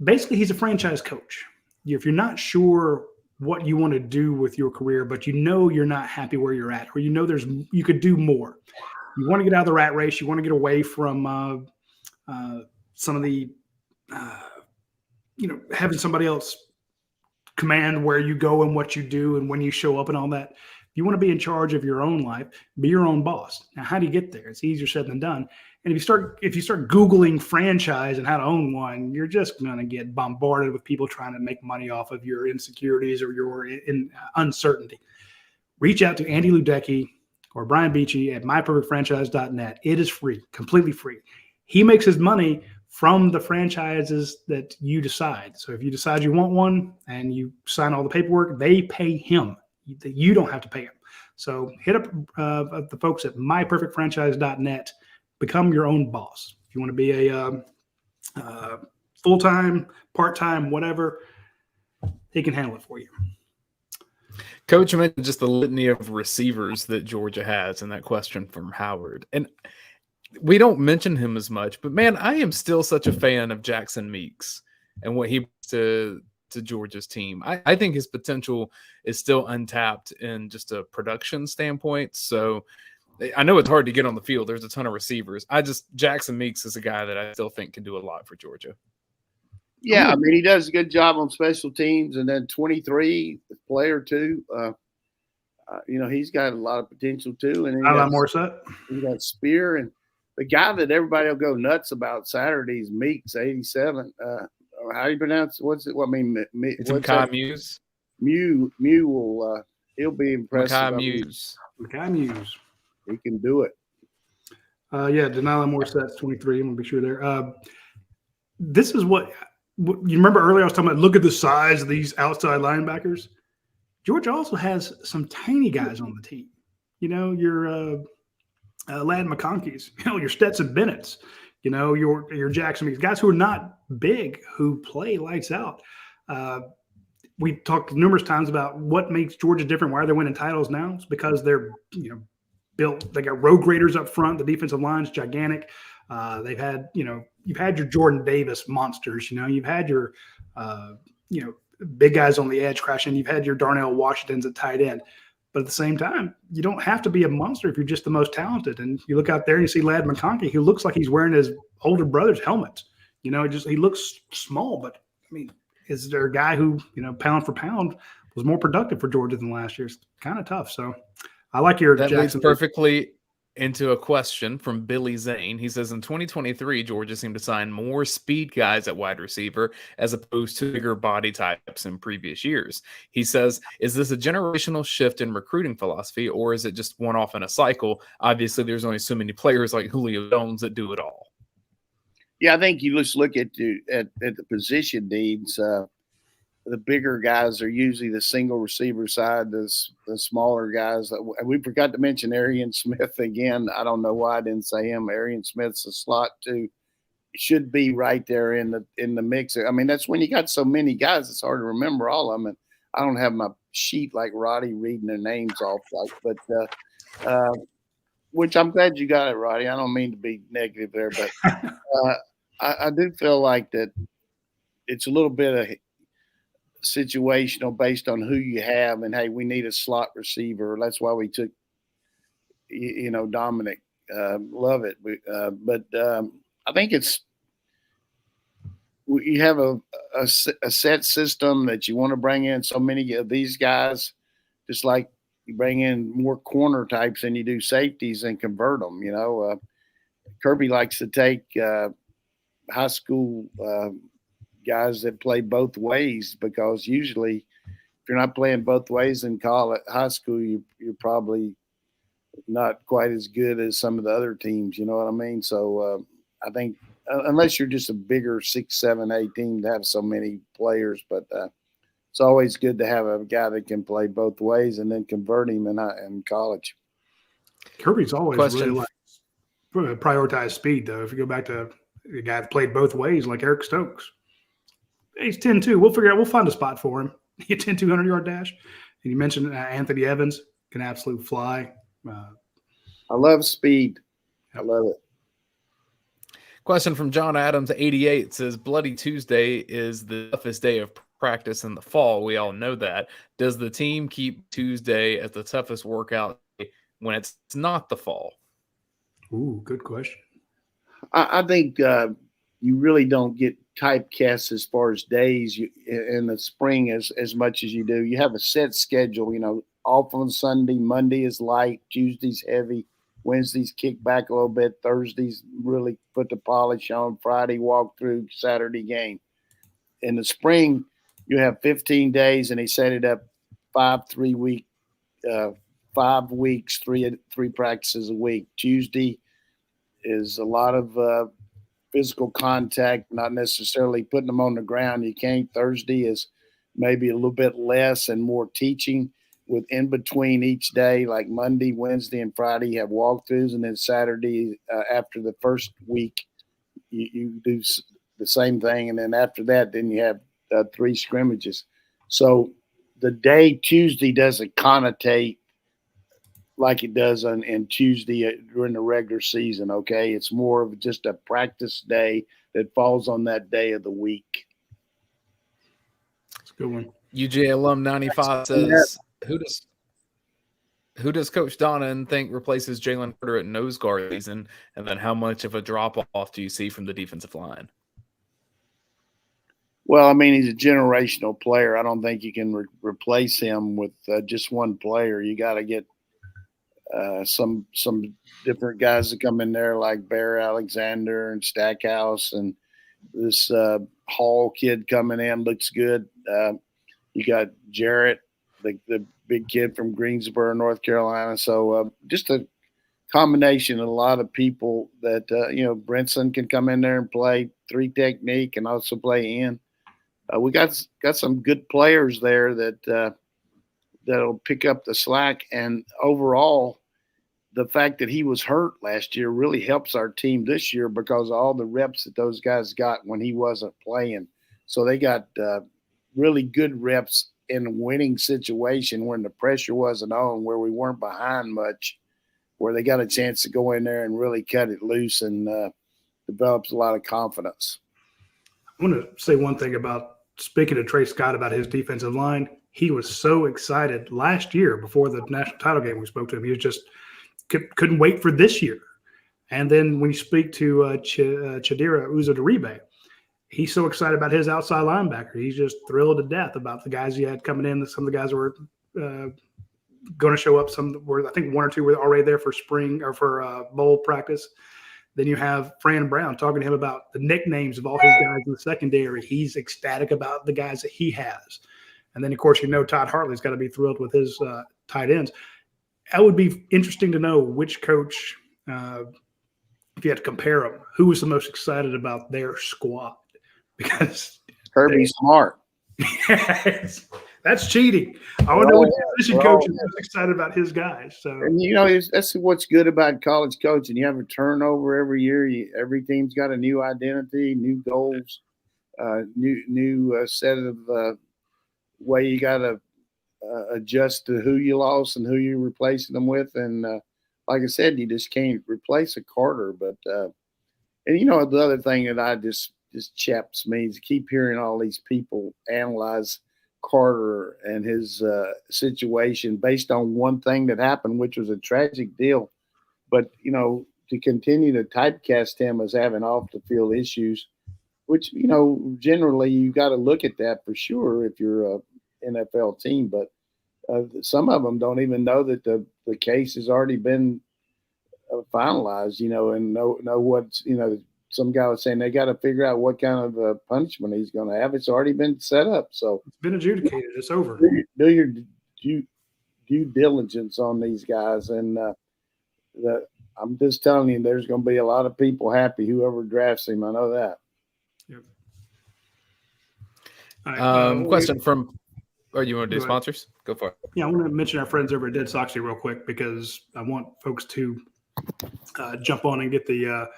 Basically, he's a franchise coach. If you're not sure what you want to do with your career, but you know you're not happy where you're at, or you know you could do more. You want to get out of the rat race. You want to get away from some of the having somebody else command where you go and what you do and when you show up and all that. If you want to be in charge of your own life, be your own boss. Now, how do you get there? It's easier said than done. And if you start Googling franchise and how to own one, you're just going to get bombarded with people trying to make money off of your insecurities or your uncertainty. Reach out to Andy Ludecky or Brian Beachy at myperfectfranchise.net. It is free, completely free. He makes his money from the franchises that you decide. So if you decide you want one and you sign all the paperwork, they pay him. You don't have to pay him. So hit up the folks at myperfectfranchise.net. Become your own boss. If you want to be a full-time, part-time, whatever, he can handle it for you. Coach, you mentioned just the litany of receivers that Georgia has in that question from Howard. And we don't mention him as much, but man, I am still such a fan of Jackson Meeks and what he brings to Georgia's team. I think his potential is still untapped in just a production standpoint. So I know it's hard to get on the field. There's a ton of receivers. Jackson Meeks is a guy that I still think can do a lot for Georgia. Yeah, I mean, he does a good job on special teams, and then 23 player too. He's got a lot of potential too. And he got Spear, and the guy that everybody will go nuts about Saturday is Meeks, 87. How do you pronounce? What's it? What I mean? It's Mekhi Muse. Mew will. He'll be impressive. Mekhi Muse. He can do it. Denila Morissette's 23. I'm going to be sure there. This is what you remember earlier. I was talking about, look at the size of these outside linebackers. Georgia also has some tiny guys on the team. Your Lad McConkey's, your Stetson Bennett's, your Jackson Meeks, guys who are not big, who play lights out. We talked numerous times about what makes Georgia different. Why are they winning titles now? It's because they're, built. They got road graders up front. The defensive line's gigantic. They've had, you've had your Jordan Davis monsters. You've had your, big guys on the edge crashing. You've had your Darnell Washingtons at tight end. But at the same time, you don't have to be a monster if you're just the most talented. And you look out there and you see Lad McConkey, who looks like he's wearing his older brother's helmet. He looks small, but I mean, is there a guy who, pound for pound was more productive for Georgia than last year? It's kind of tough. So I like your that Jackson. Leads perfectly into a question from Billy Zane. He says, in 2023, Georgia seemed to sign more speed guys at wide receiver as opposed to bigger body types in previous years. He says, is this a generational shift in recruiting philosophy, or is it just one-off in a cycle? Obviously, there's only so many players like Julio Jones that do it all. Yeah, I think you just look at the position needs. the bigger guys are usually the single receiver side. The smaller guys. We forgot to mention Arian Smith again. I don't know why I didn't say him. Arian Smith's a slot too. Should be right there in the mix. I mean, that's when you got so many guys, it's hard to remember all of them. And I don't have my sheet like Roddy reading their names off, which I'm glad you got it, Roddy. I don't mean to be negative there, but I do feel like that it's a little bit of situational based on who you have, and hey, we need a slot receiver. That's why we took, Dominic. Love it, but I think you have a set system that you want to bring in so many of these guys, just like you bring in more corner types than you do safeties and convert them. Kirby likes to take high school guys that play both ways, because usually if you're not playing both ways in high school, you're probably not quite as good as some of the other teams. You know what I mean? So I think unless you're just a bigger 6, 7, 8 team to have so many players, but it's always good to have a guy that can play both ways and then convert him in college. Kirby's always really prioritize speed, though. If you go back to a guy that played both ways, like Eric Stokes, he's 10-2. We'll find a spot for him. He had 10 200-yard dash. And you mentioned Anthony Evans can absolutely fly. I love speed. I love it. Question from John Adams, 88, says, Bloody Tuesday is the toughest day of practice in the fall. We all know that. Does the team keep Tuesday as the toughest workout when it's not the fall? Ooh, good question. I think you really don't get typecast as far as days in the spring as much as you do. You have a set schedule, off on Sunday, Monday is light, Tuesday's heavy, Wednesdays kick back a little bit, Thursdays really put the polish on, Friday walk through, Saturday game. In the spring, you have 15 days, and they set it up 5 weeks, three practices a week. Tuesday is a lot of physical contact, not necessarily putting them on the ground. You can't. Thursday is maybe a little bit less and more teaching, with in between each day, like Monday, Wednesday, and Friday, you have walkthroughs, and then Saturday, after the first week, you do the same thing, and then after that, then you have 3 scrimmages. So the day Tuesday doesn't connotate like it does in Tuesday during the regular season, okay? It's more of just a practice day that falls on that day of the week. That's a good one. UGA alum 95 says, who does Coach Donnan think replaces Jalen Carter at nose guard season? And then how much of a drop-off do you see from the defensive line? Well, I mean, he's a generational player. I don't think you can replace him with just one player. You got to get some different guys that come in there, like Bear Alexander and Stackhouse, and this Hall kid coming in looks good. You got Jarrett, the big kid from Greensboro, North Carolina. So just a combination of a lot of people that, Brinson can come in there and play 3 technique and also play in. We got some good players there that'll pick up the slack. And overall, the fact that he was hurt last year really helps our team this year because of all the reps that those guys got when he wasn't playing. So they got really good reps in a winning situation when the pressure wasn't on, where we weren't behind much, where they got a chance to go in there and really cut it loose and develops a lot of confidence. I want to say one thing about, speaking to Trey Scott about his defensive line. He was so excited last year before the national title game. We spoke to him. He was just couldn't wait for this year. And then when you speak to Chidera Uzodiribe, he's so excited about his outside linebacker. He's just thrilled to death about the guys he had coming in. Some of the guys were going to show up. Some were, I think 1 or 2 were already there for spring or for bowl practice. Then you have Fran Brown talking to him about the nicknames of all his guys in the secondary. He's ecstatic about the guys that he has. And then, of course, Todd Hartley's got to be thrilled with his tight ends. That would be interesting to know which coach, if you had to compare them, who was the most excited about their squad. Because Kirby's smart. That's cheating. I want to know what position coach is excited about his guys. So, and that's what's good about college coaching. You have a turnover every year. Every team's got a new identity, new goals, new set of way you got to adjust to who you lost and who you're replacing them with. And like I said, you just can't replace a Carter. But and the other thing that I just chaps me is to keep hearing all these people analyze Carter and his situation based on one thing that happened, which was a tragic deal. But to continue to typecast him as having off the field issues, which generally you got to look at that for sure if you're a NFL team. But some of them don't even know that the case has already been finalized, and know what's, some guy was saying they got to figure out what kind of punishment he's going to have. It's already been set up. So it's been adjudicated. It's over. Do your due diligence on these guys. And I'm just telling you, there's going to be a lot of people happy, whoever drafts him. I know that. Yep. All right, question from, or you want to do Go sponsors? Go for it. Yeah, I want to mention our friends over at Dead Soxy real quick because I want folks to jump on and get the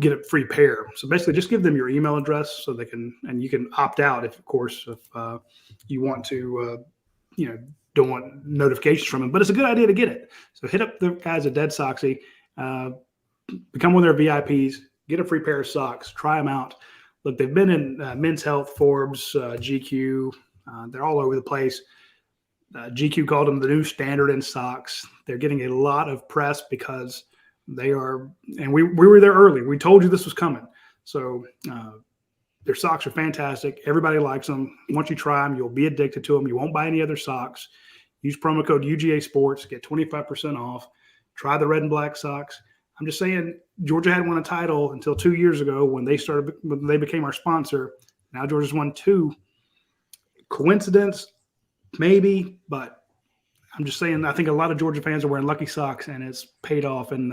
get a free pair. So basically, just give them your email address so they can, and you can opt out if you want to, don't want notifications from them. But it's a good idea to get it. So hit up the guys at Dead Soxy, become one of their VIPs, get a free pair of socks, try them out. Look, they've been in Men's Health, Forbes, GQ. They're all over the place. GQ called them the new standard in socks. They're getting a lot of press because they are, and we were there early. We told you this was coming. So their socks are fantastic. Everybody likes them. Once you try them, you'll be addicted to them. You won't buy any other socks. Use promo code UGASports, get 25% off. Try the red and black socks. I'm just saying, Georgia hadn't won a title until 2 years ago when they became our sponsor. Now Georgia's won 2. Coincidence? Maybe, but I'm just saying, I think a lot of Georgia fans are wearing lucky socks, and it's paid off, and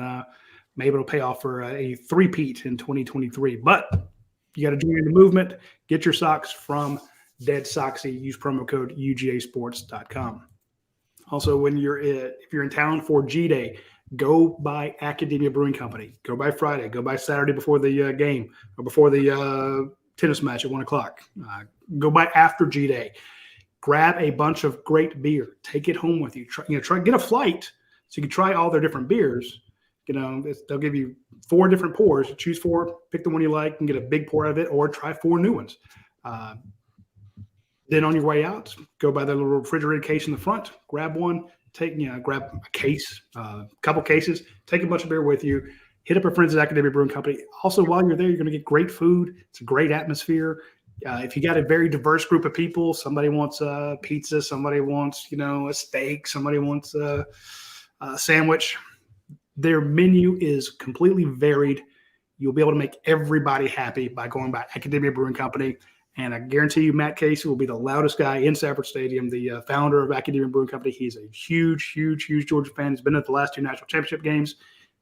maybe it'll pay off for a three-peat in 2023. But you got to join the movement. Get your socks from Dead Soxy. Use promo code UGAsports.com. Also, if you're in town for G-Day, go by Academia Brewing Company. Go by Friday. Go by Saturday before the game or before the tennis match at 1 o'clock. Go by after G-Day. Grab a bunch of great beer. Take it home with you. Try get a flight so you can try all their different beers. They'll give you 4 different pours. Choose 4, pick the one you like, and get a big pour out of it, or try 4 new ones. Then on your way out, go by the little refrigerated case in the front. Grab one. Grab a case, a couple cases. Take a bunch of beer with you. Hit up our friends at Academia Brewing Company. Also, while you're there, you're going to get great food. It's a great atmosphere. If you got a very diverse group of people, somebody wants a pizza, somebody wants, a steak, somebody wants a sandwich. Their menu is completely varied. You'll be able to make everybody happy by going by Academia Brewing Company. And I guarantee you, Matt Casey will be the loudest guy in Sanford Stadium, the founder of Academia Brewing Company. He's a huge, huge, huge Georgia fan. He's been at the last 2 national championship games.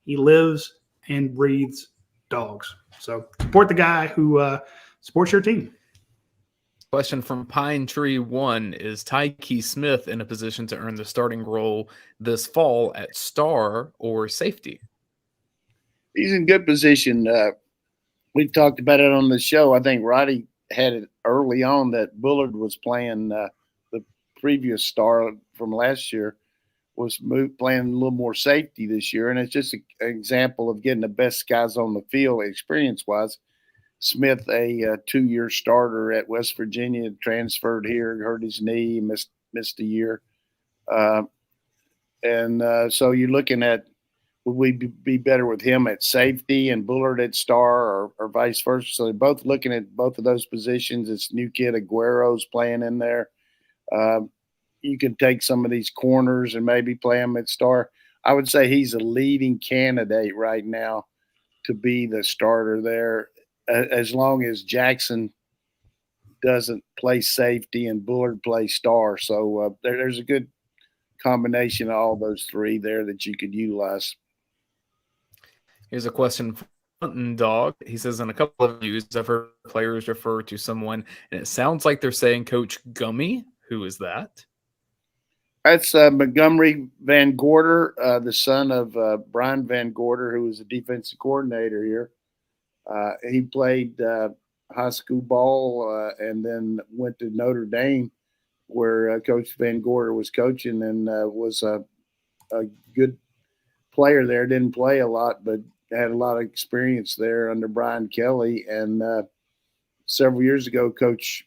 He lives and breathes dogs. So support the guy who supports your team. Question from Pine Tree 1: is Tyke Smith in a position to earn the starting role this fall at star or safety? He's in good position. We talked about it on the show. I think Roddy had it early on that Bullard was playing the previous star from last year was playing a little more safety this year. And it's just an example of getting the best guys on the field experience-wise. Smith, a 2-year starter at West Virginia, transferred here, hurt his knee, missed a year. So you're looking at, would we be better with him at safety and Bullard at star or vice versa? So they're both looking at both of those positions. This new kid Aguero's playing in there. You can take some of these corners and maybe play him at star. I would say he's a leading candidate right now to be the starter there, as long as Jackson doesn't play safety and Bullard play star. So there's a good combination of all those 3 there that you could utilize. Here's a question Hunting Dog. He says, in a couple of news, I've heard players refer to someone, and it sounds like they're saying Coach Gummy. Who is that? That's Montgomery Van Gorder, the son of Brian Van Gorder, who was a defensive coordinator here. He played high school ball and then went to Notre Dame, where Coach Van Gorder was coaching, and was a good player there. Didn't play a lot, but had a lot of experience there under Brian Kelly. And several years ago, Coach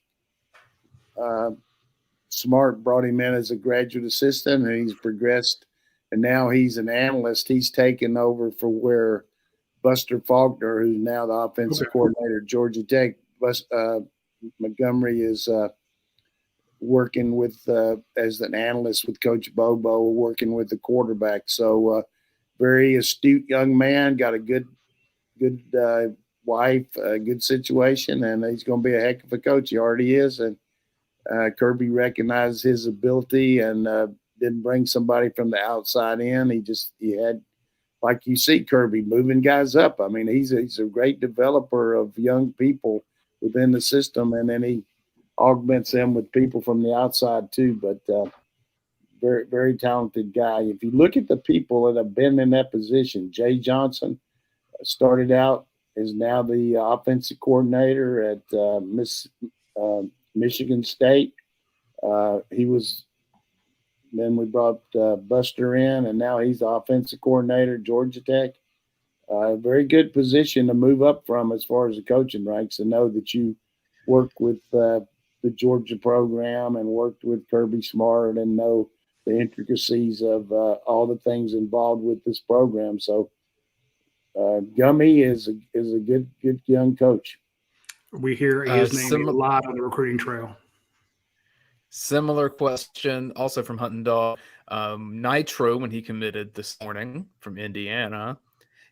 Smart brought him in as a graduate assistant, and he's progressed, and now he's an analyst. He's taken over for where Buster Faulkner, who's now the offensive coordinator at Georgia Tech. Montgomery is working with as an analyst with Coach Bobo, working with the quarterback. So very astute young man, got a good wife, a good situation, and he's going to be a heck of a coach. He already is, and Kirby recognized his ability and didn't bring somebody from the outside in. He had, like you see, Kirby moving guys up. I mean, he's a great developer of young people within the system, and then he augments them with people from the outside too. But very, very talented guy. If you look at the people that have been in that position, Jay Johnson started out, is now the offensive coordinator at Michigan State. He was, then we brought Buster in, and now he's the offensive coordinator at Georgia Tech. Very good position to move up from as far as the coaching ranks, and know that you worked with the Georgia program and worked with Kirby Smart and know the intricacies of all the things involved with this program. So Gummy is a good young coach. We hear his name a lot on the recruiting trail. Similar question, also from Hunting Dog. Nitro, when he committed this morning from Indiana,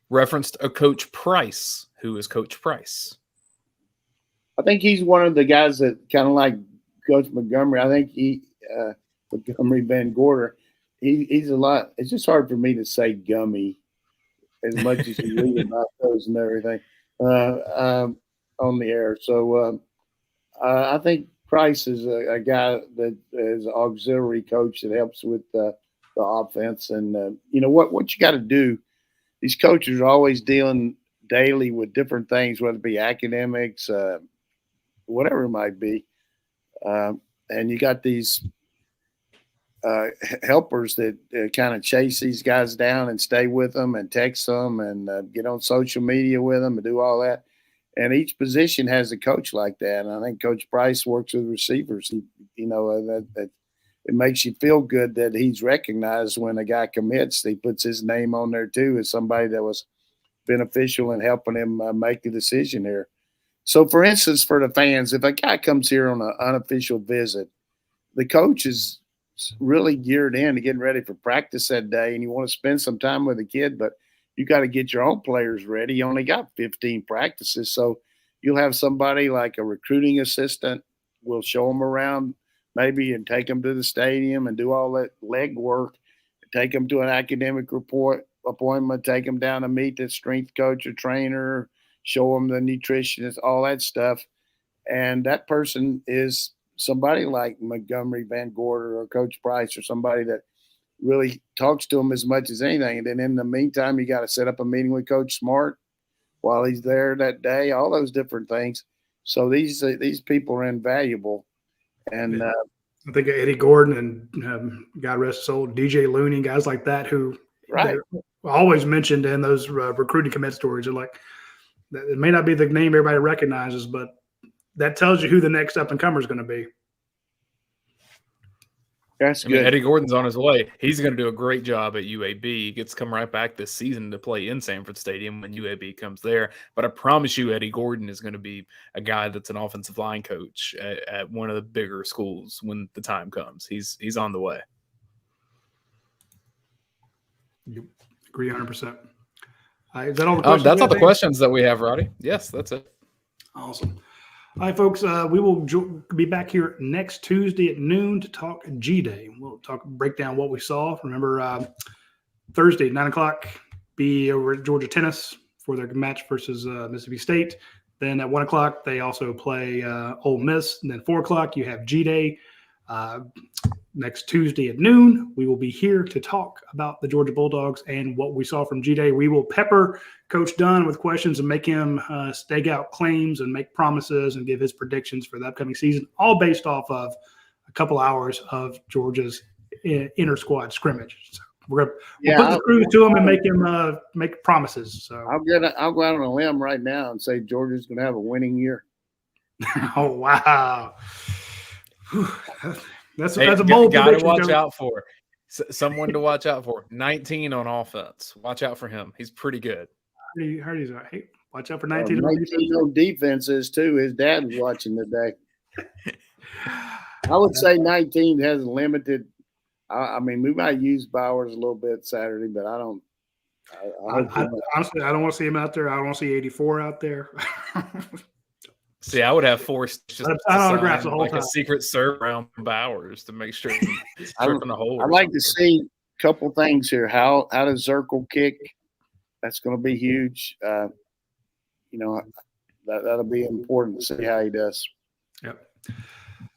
referenced a Coach Price. Who is Coach Price? I think he's one of the guys that kind of like Coach Montgomery. I think Montgomery Van Gorder. He's a lot. It's just hard for me to say Gummy as much as you read about those and everything on the air. So I think Price is a guy that is an auxiliary coach that helps with the offense. And you know what you got to do. These coaches are always dealing daily with different things, whether it be academics, whatever it might be. And you got these helpers that kind of chase these guys down and stay with them and text them and get on social media with them and do all that. And each position has a coach like that. And I think Coach Price works with receivers. That it makes you feel good that he's recognized when a guy commits. He puts his name on there too as somebody that was beneficial in helping him make the decision here. So, for instance, for the fans, if a guy comes here on an unofficial visit, the coach is really geared in to getting ready for practice that day, and you want to spend some time with the kid, but you got to get your own players ready. You only got 15 practices, so you'll have somebody like a recruiting assistant will show them around maybe and take them to the stadium and do all that leg work, take them to an academic report appointment, take them down to meet the strength coach or trainer, show them the nutritionist, all that stuff. And that person is somebody like Montgomery Van Gorder or Coach Price or somebody that really talks to them as much as anything. And then in the meantime, you got to set up a meeting with Coach Smart while he's there that day, all those different things. So these people are invaluable. And I think Eddie Gordon and God rest his soul, DJ Looney, guys like that who always mentioned in those recruiting commit stories are like, it may not be the name everybody recognizes, but that tells you who the next up and comer is going to be. That's good. Eddie Gordon's on his way. He's going to do a great job at UAB. He gets to come right back this season to play in Sanford Stadium when UAB comes there. But I promise you, Eddie Gordon is going to be a guy that's an offensive line coach at one of the bigger schools when the time comes. He's on the way. Yep. Agree 100%. Is that all the questions? That's all the questions that we have, Roddy. Yes, that's it. Awesome. All right, folks, we will be back here next Tuesday at noon to talk G-Day. We'll break down what we saw. Remember, Thursday, 9 o'clock, be over at Georgia Tennis. for their match versus Mississippi State. Then at 1 o'clock, they also play Ole Miss. And then 4 o'clock, you have G-Day. Next Tuesday at noon, we will be here to talk about the Georgia Bulldogs and what we saw from G-Day. We will pepper Coach Dunn with questions and make him stake out claims and make promises and give his predictions for the upcoming season, all based off of a couple hours of Georgia's inter-squad scrimmage. So we'll put the truth to him and make him make promises. So I'll go out on a limb right now and say Georgia's going to have a winning year. Oh, wow. That's a bold guy to watch Coach. out for. Someone to watch out for. 19 on offense. Watch out for him. He's pretty good. Heard he's like, hey, watch out for 19. 19 on defenses too. His dad was watching today. I would say 19 has limited. I mean, we might use Bowers a little bit Saturday, but I don't. Honestly, I don't want to see him out there. I don't want to see 84 out there. See, I would have forced just autographs the whole like time. a secret serve around Bowers to make sure he's tripping the hole. I'd like to see a couple things here. How does Zirkle kick? That's going to be huge. That'll be important to see how he does. Yep.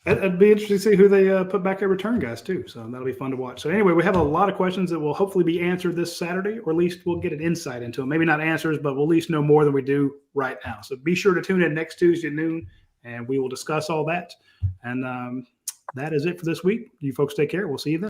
It'd be interesting to see who they put back at return guys too. So that'll be fun to watch. So anyway, we have a lot of questions that will hopefully be answered this Saturday, or at least we'll get an insight into them. Maybe not answers, but we'll at least know more than we do right now. So be sure to tune in next Tuesday at noon, and we will discuss all that. And that is it for this week. You folks take care. We'll see you then.